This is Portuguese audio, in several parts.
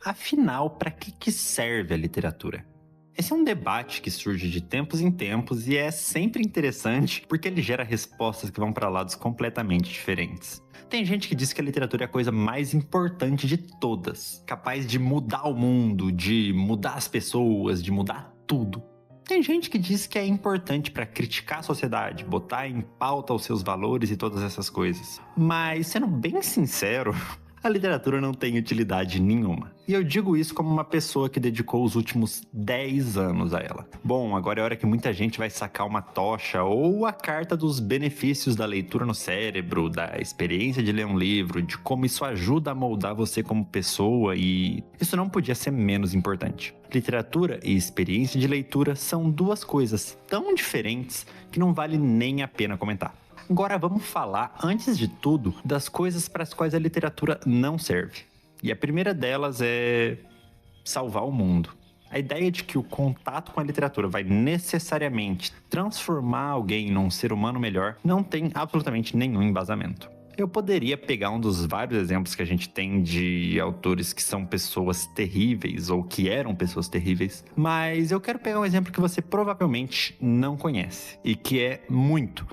Afinal, para que serve a literatura? Esse é um debate que surge de tempos em tempos e é sempre interessante porque ele gera respostas que vão para lados completamente diferentes. Tem gente que diz que a literatura é a coisa mais importante de todas, capaz de mudar o mundo, de mudar as pessoas, de mudar tudo. Tem gente que diz que é importante para criticar a sociedade, botar em pauta os seus valores e todas essas coisas. Mas, sendo bem sincero, a literatura não tem utilidade nenhuma. E eu digo isso como uma pessoa que dedicou os últimos 10 anos a ela. Bom, agora é hora que muita gente vai sacar uma tocha ou a carta dos benefícios da leitura no cérebro, da experiência de ler um livro, de como isso ajuda a moldar você como pessoa, e isso não podia ser menos importante. Literatura e experiência de leitura são duas coisas tão diferentes que não vale nem a pena comentar. Agora vamos falar, antes de tudo, das coisas para as quais a literatura não serve. E a primeira delas é salvar o mundo. A ideia de que o contato com a literatura vai necessariamente transformar alguém num ser humano melhor não tem absolutamente nenhum embasamento. Eu poderia pegar um dos vários exemplos que a gente tem de autores que são pessoas terríveis ou que eram pessoas terríveis, mas eu quero pegar um exemplo que você provavelmente não conhece e que é muito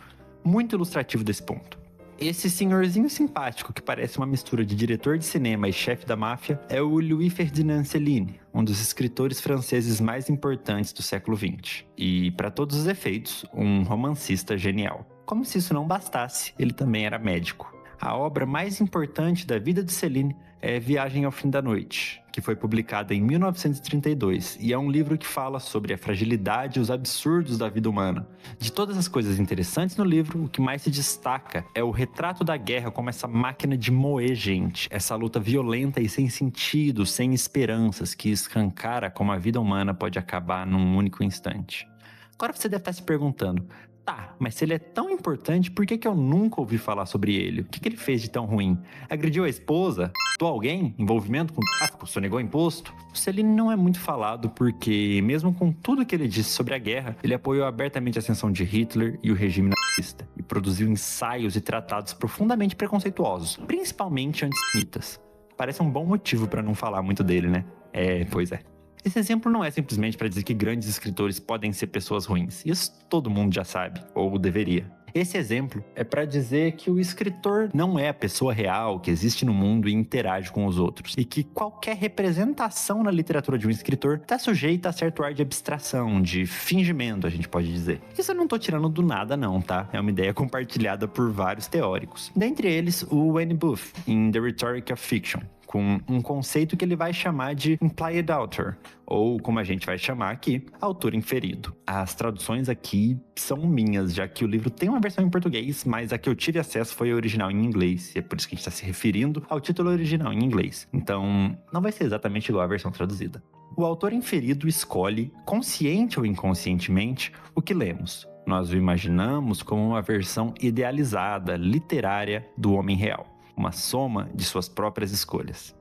ilustrativo desse ponto. Esse senhorzinho simpático que parece uma mistura de diretor de cinema e chefe da máfia é o Louis Ferdinand Céline, um dos escritores franceses mais importantes do século XX. E, para todos os efeitos, um romancista genial. Como se isso não bastasse, ele também era médico. A obra mais importante da vida de Céline é Viagem ao Fim da Noite, que foi publicada em 1932 e é um livro que fala sobre a fragilidade e os absurdos da vida humana. De todas as coisas interessantes no livro, o que mais se destaca é o retrato da guerra como essa máquina de moer gente, essa luta violenta e sem sentido, sem esperanças, que escancara como a vida humana pode acabar num único instante. Agora você deve estar se perguntando, tá, mas se ele é tão importante, por que eu nunca ouvi falar sobre ele? O que ele fez de tão ruim? Agrediu a esposa? Matou alguém? Envolvimento com tráfico? Sonegou imposto? O Céline não é muito falado porque, mesmo com tudo que ele disse sobre a guerra, ele apoiou abertamente a ascensão de Hitler e o regime nazista, e produziu ensaios e tratados profundamente preconceituosos, principalmente antissemitas. Parece um bom motivo para não falar muito dele, né? Pois é. Esse exemplo não é simplesmente para dizer que grandes escritores podem ser pessoas ruins. Isso todo mundo já sabe, ou deveria. Esse exemplo é para dizer que o escritor não é a pessoa real que existe no mundo e interage com os outros, e que qualquer representação na literatura de um escritor está sujeita a certo ar de abstração, de fingimento, a gente pode dizer. Isso eu não tô tirando do nada não, tá? É uma ideia compartilhada por vários teóricos. Dentre eles, o Wayne Booth, em The Rhetoric of Fiction, com um conceito que ele vai chamar de implied author, ou como a gente vai chamar aqui, autor inferido. As traduções aqui são minhas, já que o livro tem uma versão em português, mas a que eu tive acesso foi a original em inglês, e é por isso que a gente está se referindo ao título original em inglês. Então, não vai ser exatamente igual à versão traduzida. O autor inferido escolhe, consciente ou inconscientemente, o que lemos. Nós o imaginamos como uma versão idealizada, literária do homem real. Uma soma de suas próprias escolhas.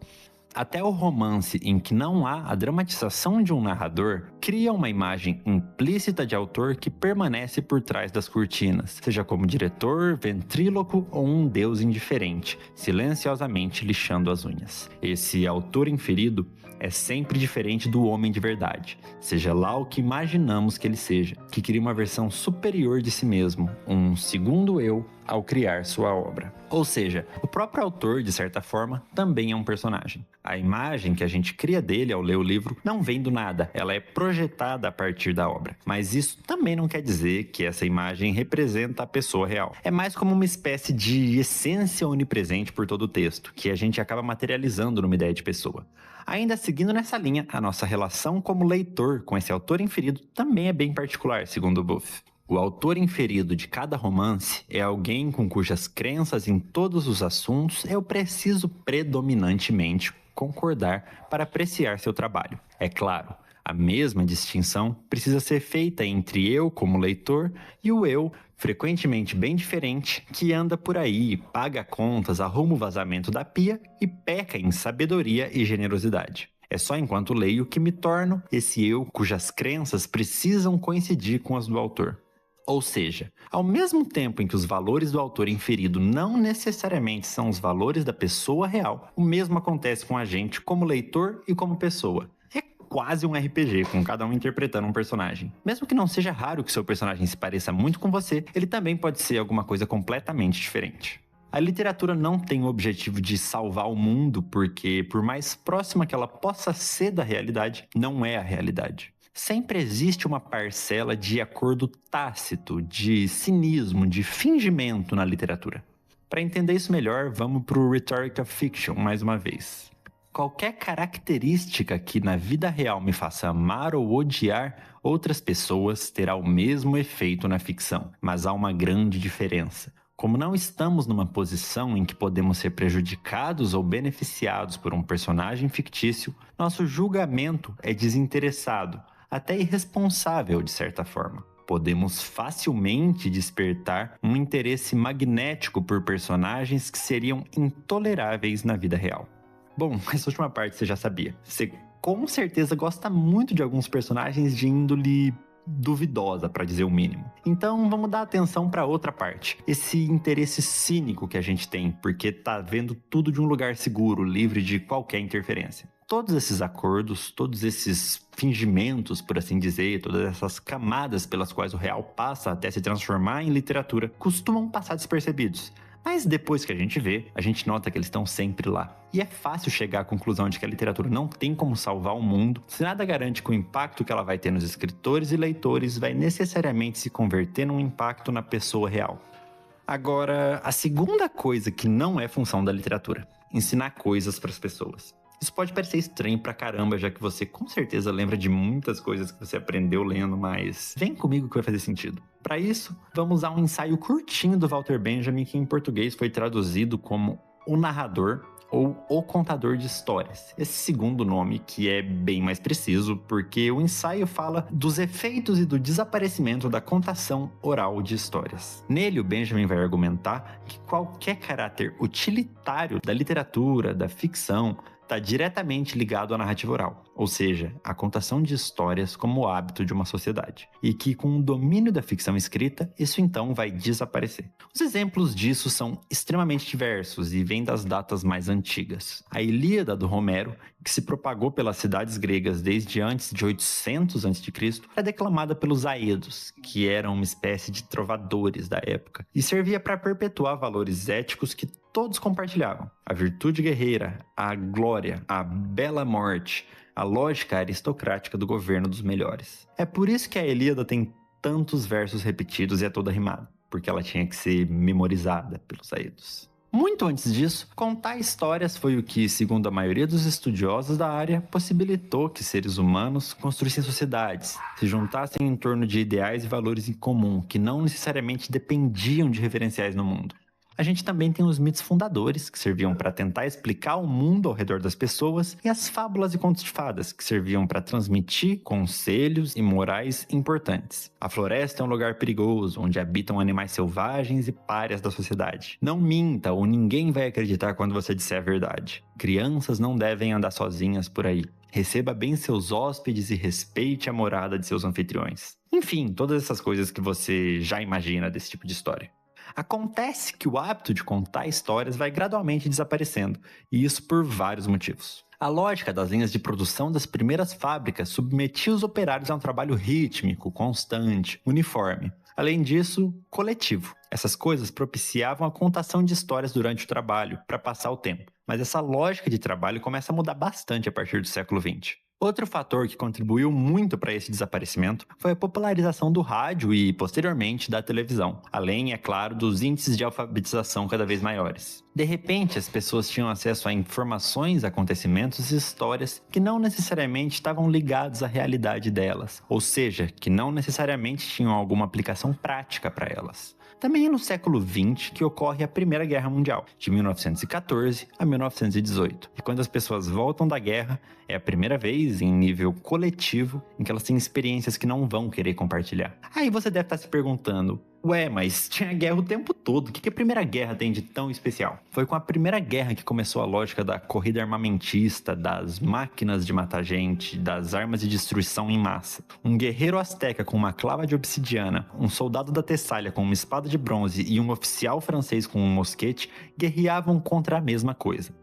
Até o romance em que não há a dramatização de um narrador cria uma imagem implícita de autor que permanece por trás das cortinas, seja como diretor, ventríloco ou um deus indiferente, silenciosamente lixando as unhas. Esse autor inferido é sempre diferente do homem de verdade, seja lá o que imaginamos que ele seja, que cria uma versão superior de si mesmo, um segundo eu, ao criar sua obra. Ou seja, o próprio autor, de certa forma, também é um personagem. A imagem que a gente cria dele ao ler o livro não vem do nada, ela é projetada a partir da obra. Mas isso também não quer dizer que essa imagem representa a pessoa real. É mais como uma espécie de essência onipresente por todo o texto, que a gente acaba materializando numa ideia de pessoa. Ainda seguindo nessa linha, a nossa relação como leitor com esse autor inferido também é bem particular, segundo Booth. O autor inferido de cada romance é alguém com cujas crenças em todos os assuntos eu preciso predominantemente concordar para apreciar seu trabalho. É claro, a mesma distinção precisa ser feita entre eu como leitor e o eu, frequentemente bem diferente, que anda por aí, paga contas, arruma o vazamento da pia e peca em sabedoria e generosidade. É só enquanto leio que me torno esse eu cujas crenças precisam coincidir com as do autor. Ou seja, ao mesmo tempo em que os valores do autor inferido não necessariamente são os valores da pessoa real, o mesmo acontece com a gente como leitor e como pessoa. É quase um RPG, com cada um interpretando um personagem. Mesmo que não seja raro que seu personagem se pareça muito com você, ele também pode ser alguma coisa completamente diferente. A literatura não tem o objetivo de salvar o mundo porque, por mais próxima que ela possa ser da realidade, não é a realidade. Sempre existe uma parcela de acordo tácito, de cinismo, de fingimento na literatura. Para entender isso melhor, vamos para o Rhetoric of Fiction mais uma vez. Qualquer característica que na vida real me faça amar ou odiar outras pessoas terá o mesmo efeito na ficção, mas há uma grande diferença. Como não estamos numa posição em que podemos ser prejudicados ou beneficiados por um personagem fictício, nosso julgamento é desinteressado, até irresponsável de certa forma. Podemos facilmente despertar um interesse magnético por personagens que seriam intoleráveis na vida real. Bom, essa última parte você já sabia. Você com certeza gosta muito de alguns personagens de índole duvidosa, para dizer o mínimo. Então vamos dar atenção para outra parte. Esse interesse cínico que a gente tem, porque tá vendo tudo de um lugar seguro, livre de qualquer interferência. Todos esses acordos, todos esses fingimentos, por assim dizer, todas essas camadas pelas quais o real passa até se transformar em literatura, costumam passar despercebidos. Mas depois que a gente vê, a gente nota que eles estão sempre lá. E é fácil chegar à conclusão de que a literatura não tem como salvar o mundo, se nada garante que o impacto que ela vai ter nos escritores e leitores vai necessariamente se converter num impacto na pessoa real. Agora, a segunda coisa que não é função da literatura: ensinar coisas para as pessoas. Isso pode parecer estranho pra caramba, já que você com certeza lembra de muitas coisas que você aprendeu lendo, mas vem comigo que vai fazer sentido. Para isso, vamos usar um ensaio curtinho do Walter Benjamin, que em português foi traduzido como O Narrador ou O Contador de Histórias. Esse segundo nome que é bem mais preciso, porque o ensaio fala dos efeitos e do desaparecimento da contação oral de histórias. Nele, o Benjamin vai argumentar que qualquer caráter utilitário da literatura, da ficção, está diretamente ligado à narrativa oral, ou seja, à contação de histórias como hábito de uma sociedade, e que com o domínio da ficção escrita, isso então vai desaparecer. Os exemplos disso são extremamente diversos e vêm das datas mais antigas. A Ilíada do Homero, que se propagou pelas cidades gregas desde antes de 800 a.C., é declamada pelos aedos, que eram uma espécie de trovadores da época, e servia para perpetuar valores éticos que todos compartilhavam: a virtude guerreira, a glória, a bela morte, a lógica aristocrática do governo dos melhores. É por isso que a Ilíada tem tantos versos repetidos e é toda rimada, porque ela tinha que ser memorizada pelos aedos. Muito antes disso, contar histórias foi o que, segundo a maioria dos estudiosos da área, possibilitou que seres humanos construíssem sociedades, se juntassem em torno de ideais e valores em comum, que não necessariamente dependiam de referenciais no mundo. A gente também tem os mitos fundadores, que serviam para tentar explicar o mundo ao redor das pessoas, e as fábulas e contos de fadas, que serviam para transmitir conselhos e morais importantes. A floresta é um lugar perigoso, onde habitam animais selvagens e párias da sociedade. Não minta, ou ninguém vai acreditar quando você disser a verdade. Crianças não devem andar sozinhas por aí. Receba bem seus hóspedes e respeite a morada de seus anfitriões. Enfim, todas essas coisas que você já imagina desse tipo de história. Acontece que o hábito de contar histórias vai gradualmente desaparecendo, e isso por vários motivos. A lógica das linhas de produção das primeiras fábricas submetia os operários a um trabalho rítmico, constante, uniforme. Além disso, coletivo. Essas coisas propiciavam a contação de histórias durante o trabalho, para passar o tempo. Mas essa lógica de trabalho começa a mudar bastante a partir do século XX. Outro fator que contribuiu muito para esse desaparecimento foi a popularização do rádio e, posteriormente, da televisão, além, é claro, dos índices de alfabetização cada vez maiores. De repente, as pessoas tinham acesso a informações, acontecimentos e histórias que não necessariamente estavam ligados à realidade delas, ou seja, que não necessariamente tinham alguma aplicação prática para elas. Também é no século XX que ocorre a Primeira Guerra Mundial, de 1914 a 1918. E quando as pessoas voltam da guerra, é a primeira vez, em nível coletivo, em que elas têm experiências que não vão querer compartilhar. Aí você deve estar se perguntando, Ué, mas tinha guerra o tempo todo. O que a Primeira Guerra tem de tão especial? Foi com a Primeira Guerra que começou a lógica da corrida armamentista, das máquinas de matar gente, das armas de destruição em massa. Um guerreiro asteca com uma clava de obsidiana, um soldado da Tessália com uma espada de bronze e um oficial francês com um mosquete guerreavam contra a mesma coisa: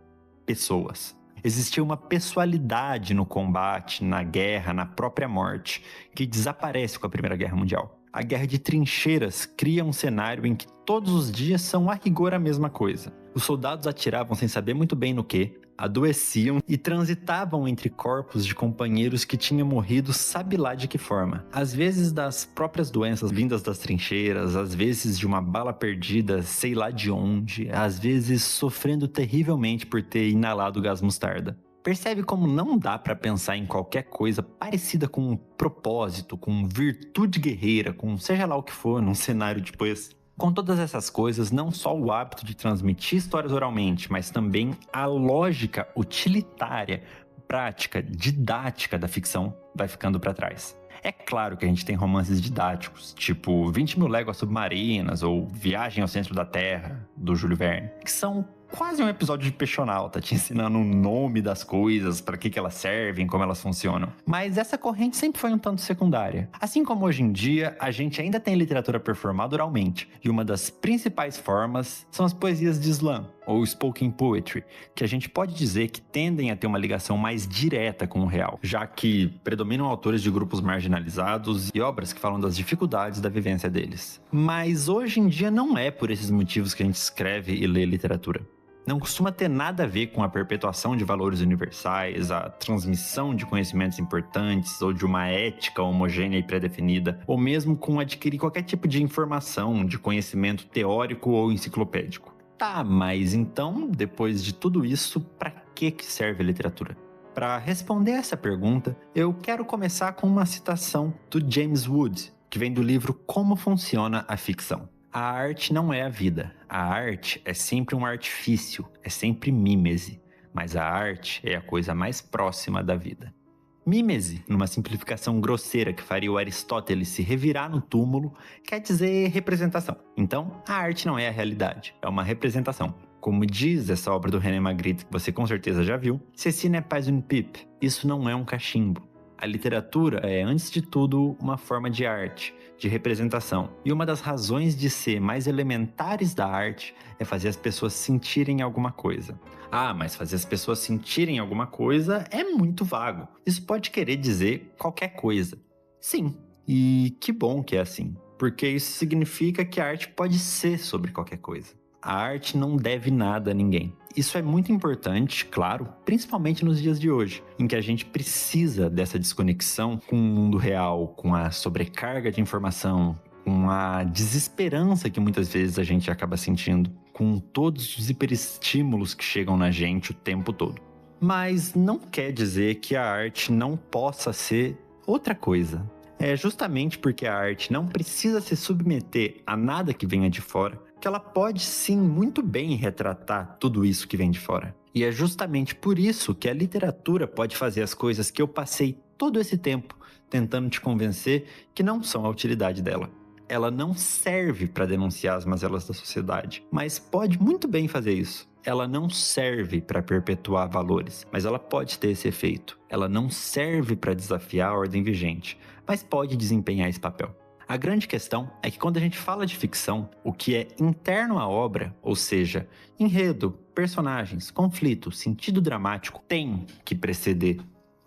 pessoas. Existia uma pessoalidade no combate, na guerra, na própria morte, que desaparece com a Primeira Guerra Mundial. A guerra de trincheiras cria um cenário em que todos os dias são a rigor a mesma coisa. Os soldados atiravam sem saber muito bem no que, adoeciam e transitavam entre corpos de companheiros que tinham morrido sabe lá de que forma. Às vezes das próprias doenças vindas das trincheiras, às vezes de uma bala perdida sei lá de onde, às vezes sofrendo terrivelmente por ter inalado gás mostarda. Percebe como não dá pra pensar em qualquer coisa parecida com um propósito, com virtude guerreira, com seja lá o que for, num cenário tipo esse? Com todas essas coisas, não só o hábito de transmitir histórias oralmente, mas também a lógica utilitária, prática, didática da ficção vai ficando pra trás. É claro que a gente tem romances didáticos, tipo 20 Mil Léguas Submarinas ou Viagem ao Centro da Terra, do Júlio Verne, que são quase um episódio de Peixonauta, te ensinando o nome das coisas, para que elas servem, como elas funcionam. Mas essa corrente sempre foi um tanto secundária. Assim como hoje em dia, a gente ainda tem literatura performada oralmente, e uma das principais formas são as poesias de slam, ou spoken poetry, que a gente pode dizer que tendem a ter uma ligação mais direta com o real, já que predominam autores de grupos marginalizados e obras que falam das dificuldades da vivência deles. Mas hoje em dia não é por esses motivos que a gente escreve e lê literatura. Não costuma ter nada a ver com a perpetuação de valores universais, a transmissão de conhecimentos importantes ou de uma ética homogênea e pré-definida, ou mesmo com adquirir qualquer tipo de informação, de conhecimento teórico ou enciclopédico. Tá, mas então, depois de tudo isso, para que serve a literatura? Para responder essa pergunta, eu quero começar com uma citação do James Wood, que vem do livro Como Funciona a Ficção. A arte não é a vida. A arte é sempre um artifício, é sempre mímese. Mas a arte é a coisa mais próxima da vida. Mímese, numa simplificação grosseira que faria o Aristóteles se revirar no túmulo, quer dizer representação. Então, a arte não é a realidade, é uma representação. Como diz essa obra do René Magritte, que você com certeza já viu, ceci n'est pas une pipe, isso não é um cachimbo. A literatura é, antes de tudo, uma forma de arte, de representação. E uma das razões de ser mais elementares da arte é fazer as pessoas sentirem alguma coisa. Ah, mas fazer as pessoas sentirem alguma coisa é muito vago. Isso pode querer dizer qualquer coisa. Sim, e que bom que é assim, porque isso significa que a arte pode ser sobre qualquer coisa. A arte não deve nada a ninguém. Isso é muito importante, claro, principalmente nos dias de hoje, em que a gente precisa dessa desconexão com o mundo real, com a sobrecarga de informação, com a desesperança que muitas vezes a gente acaba sentindo, com todos os hiperestímulos que chegam na gente o tempo todo. Mas não quer dizer que a arte não possa ser outra coisa. É justamente porque a arte não precisa se submeter a nada que venha de fora, que ela pode sim muito bem retratar tudo isso que vem de fora. E é justamente por isso que a literatura pode fazer as coisas que eu passei todo esse tempo tentando te convencer que não são a utilidade dela. Ela não serve para denunciar as mazelas da sociedade, mas pode muito bem fazer isso. Ela não serve para perpetuar valores, mas ela pode ter esse efeito. Ela não serve para desafiar a ordem vigente, mas pode desempenhar esse papel. A grande questão é que quando a gente fala de ficção, o que é interno à obra, ou seja, enredo, personagens, conflito, sentido dramático, tem que preceder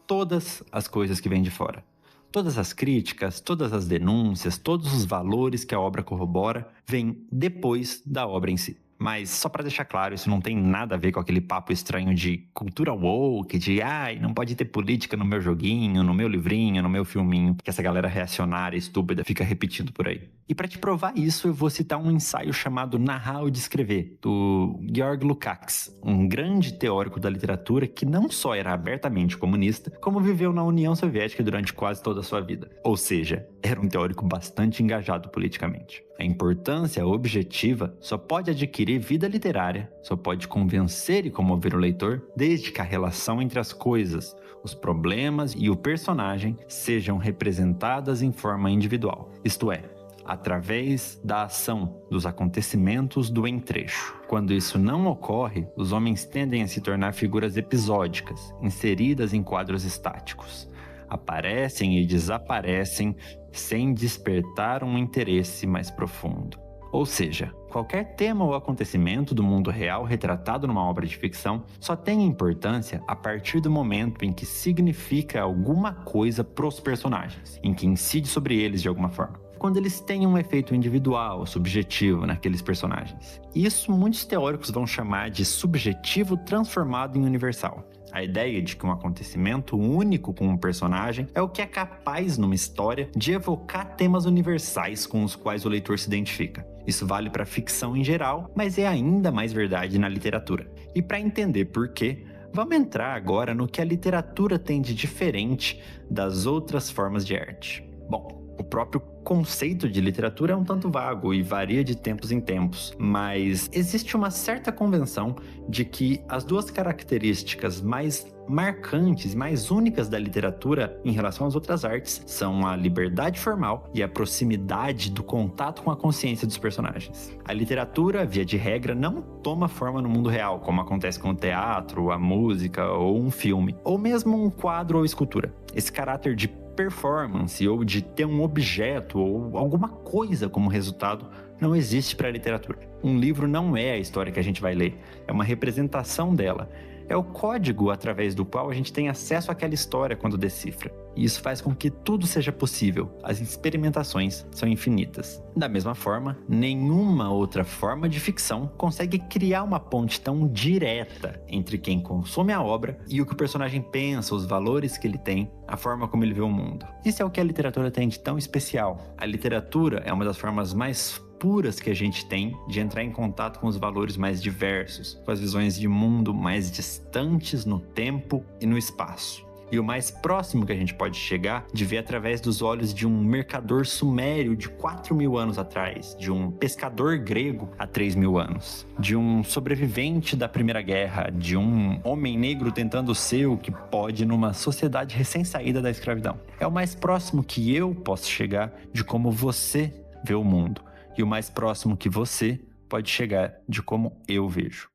todas as coisas que vêm de fora. Todas as críticas, todas as denúncias, todos os valores que a obra corrobora vêm depois da obra em si. Mas só pra deixar claro, isso não tem nada a ver com aquele papo estranho de cultura woke, de ai, não pode ter política no meu joguinho, no meu livrinho, no meu filminho, que essa galera reacionária, estúpida, fica repetindo por aí. E pra te provar isso, eu vou citar um ensaio chamado Narrar ou Descrever, do Georg Lukács, um grande teórico da literatura que não só era abertamente comunista, como viveu na União Soviética durante quase toda a sua vida. Ou seja, era um teórico bastante engajado politicamente. A importância objetiva só pode adquirir vida literária, só pode convencer e comover o leitor, desde que a relação entre as coisas, os problemas e o personagem sejam representadas em forma individual. Isto é, através da ação dos acontecimentos do entrecho. Quando isso não ocorre, os homens tendem a se tornar figuras episódicas, inseridas em quadros estáticos. Aparecem e desaparecem sem despertar um interesse mais profundo. Ou seja, qualquer tema ou acontecimento do mundo real retratado numa obra de ficção só tem importância a partir do momento em que significa alguma coisa pros personagens, em que incide sobre eles de alguma forma. Quando eles têm um efeito individual, subjetivo naqueles personagens. Isso muitos teóricos vão chamar de subjetivo transformado em universal. A ideia de que um acontecimento único com um personagem é o que é capaz, numa história, de evocar temas universais com os quais o leitor se identifica. Isso vale para a ficção em geral, mas é ainda mais verdade na literatura. E para entender por quê, vamos entrar agora no que a literatura tem de diferente das outras formas de arte. Bom, o próprio conceito de literatura é um tanto vago e varia de tempos em tempos, mas existe uma certa convenção de que as duas características mais marcantes, mais únicas da literatura em relação às outras artes são a liberdade formal e a proximidade do contato com a consciência dos personagens. A literatura, via de regra, não toma forma no mundo real, como acontece com o teatro, a música ou um filme, ou mesmo um quadro ou escultura. Esse caráter de performance ou de ter um objeto ou alguma coisa como resultado não existe para a literatura. Um livro não é a história que a gente vai ler, é uma representação dela. É o código através do qual a gente tem acesso àquela história quando decifra. E isso faz com que tudo seja possível. As experimentações são infinitas. Da mesma forma, nenhuma outra forma de ficção consegue criar uma ponte tão direta entre quem consome a obra e o que o personagem pensa, os valores que ele tem, a forma como ele vê o mundo. Isso é o que a literatura tem de tão especial. A literatura é uma das formas mais puras que a gente tem de entrar em contato com os valores mais diversos, com as visões de mundo mais distantes no tempo e no espaço. E o mais próximo que a gente pode chegar de ver através dos olhos de um mercador sumério de 4.000 anos atrás, de um pescador grego há 3.000 anos, de um sobrevivente da Primeira Guerra, de um homem negro tentando ser o que pode numa sociedade recém-saída da escravidão. É o mais próximo que eu posso chegar de como você vê o mundo. E o mais próximo que você pode chegar de como eu vejo.